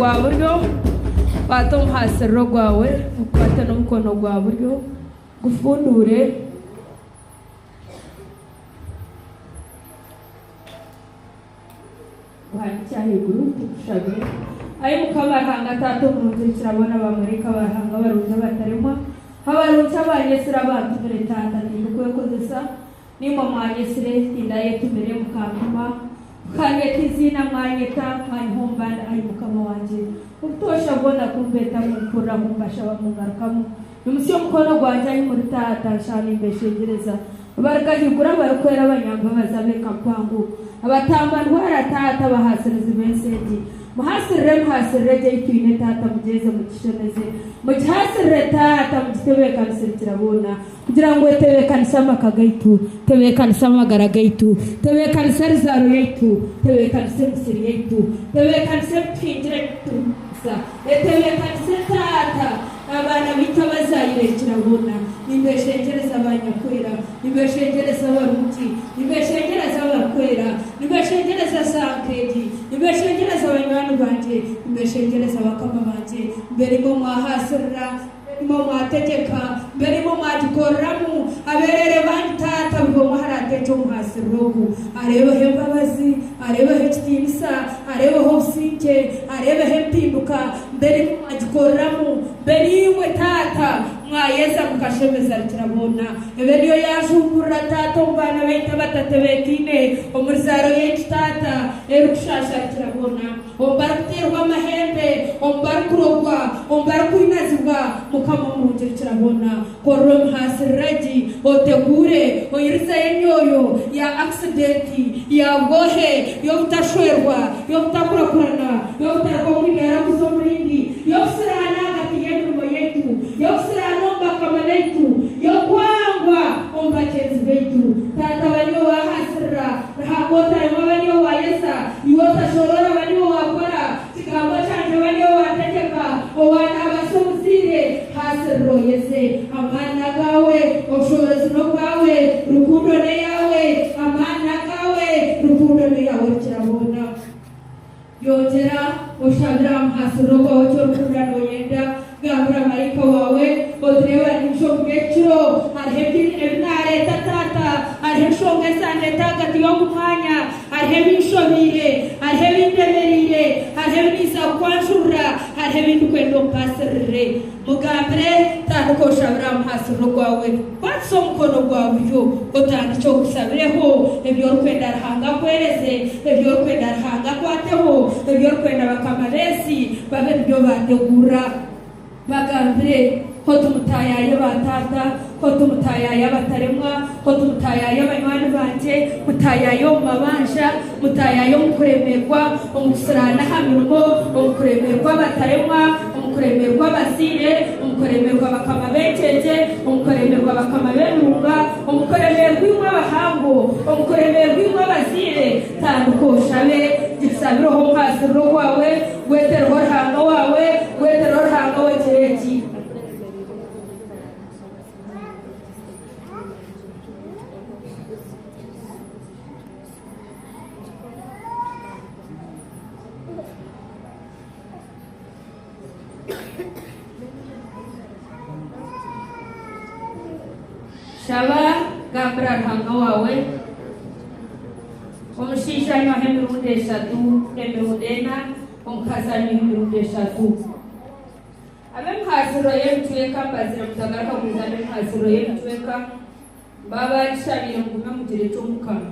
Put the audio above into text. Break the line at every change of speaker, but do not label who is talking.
gwa buryo fata umuhasiro gwawe ufate n'umukono gwa buryo gufundure wancha higuru tushabe ayi mukabaranga tato munzi kirabona bamurika baranga barunza batarimo habarunza abanyesira abantu mbere tata ndikwe kozesa nimo mwanyesire tindaye tumere mukantuma kanye kizina mwanyeta mwanhombanda ayi mukama wanje utosha bona kumbeta mukura mumbasha bamungarukamu numusyo mukono gwanje ayi muri tata shani mbeshegereza baragahigura barakwera abanyamba bazabeka kwangu abatamba ndwara tata bahasiriza imenseji muhasirire jayitwine tata mugeze mu kishoneze mujhasirire tata mugitebekanisira kirabona kugira ngo etebekanisha makagaitu tebekanisha magara gaitu tebekanisha rizaro yaitu tebekanisha misiri yaitu tebekanisha twinjire sa etebekanisha tata abana bitabazayire kirabona nimbeshengereza abanyakwera nimbeshengereza abaruti nimbeshengereza abakwera nimbeshengereza sankedi nimbeshengereza abanywana banje nimbeshengereza abakama banje mbere mo mwahasirira mo mwategeka mbere mo mwagikoramu aberere bandi tata bwo muharate cyo muhasirogu arebe hembabazi arebe hekitinisa arebe hosinke arebe hempinduka mbere mo mwagikoramu mbere iwe tata mwayeza mukashemeza kirabona eberiyo yajumura tata umbana bita batatebekine omurzaro yitata erushasha kirabona ombarterwa mahembe ombarkurogwa ombarkuinazibwa mukama munje kirabona korom hasiraji otegure oyirza yenyoyo ya accidenti ya gohe yo utashwerwa yo utakurakurana yo utarwa kwigara kuzomrindi yo sirana gatiyenu moyetu yo sirana kamalaitu yokwangwa ombachezi betu tata wanyo wa hasira rahakota wanyo wa yesa yota shorora wanyo wa kora tikamba chanje wanyo wa teteka owana basumsire hasiro yese amana gawe oshorezi no gawe rukundo ne yawe amana gawe rukundo ne yawe kirabona yotera oshabira hasiro ko chorukunda no yenda gabra marika wawe odrewa nishongechiro arhebin ebnare tatata arheshonge sande tagati yomumanya arhebin shomire arhebin demerire arhebin sakwashura arhebin kwendo pasirre mugabre taduko shabram hasro gwawe batso mkono gwawe yo otandi cyo kusabireho ebyo kwenda hanga kwereze ebyo kwenda hanga kwateho ebyo kwenda bakamaresi babe byo bategura bagambre hotumutaya y'abatata hotumutaya y'abataremwa hotumutaya y'abanywana banje mutaya yo mabanja mutaya yo mukuremerwa omusirana hamirimo omukuremerwa bataremwa omukuremerwa basire omukuremerwa bakama bekeje omukuremerwa bakama berunga omukuremerwa abahango omukuremerwa basire tanduko shabe gisabiro ho hasiro wawe gwetero hanga wawe gwetero hanga wekereji Shaba gambra hanga wawe omushisha nyo hemirude shatu hemirudena omukazanyo hemirude shatu abem hasiro yemtweka bazira mutagaraka kuzana hasiro yemtweka baba chabire nguma mugire cyo mukama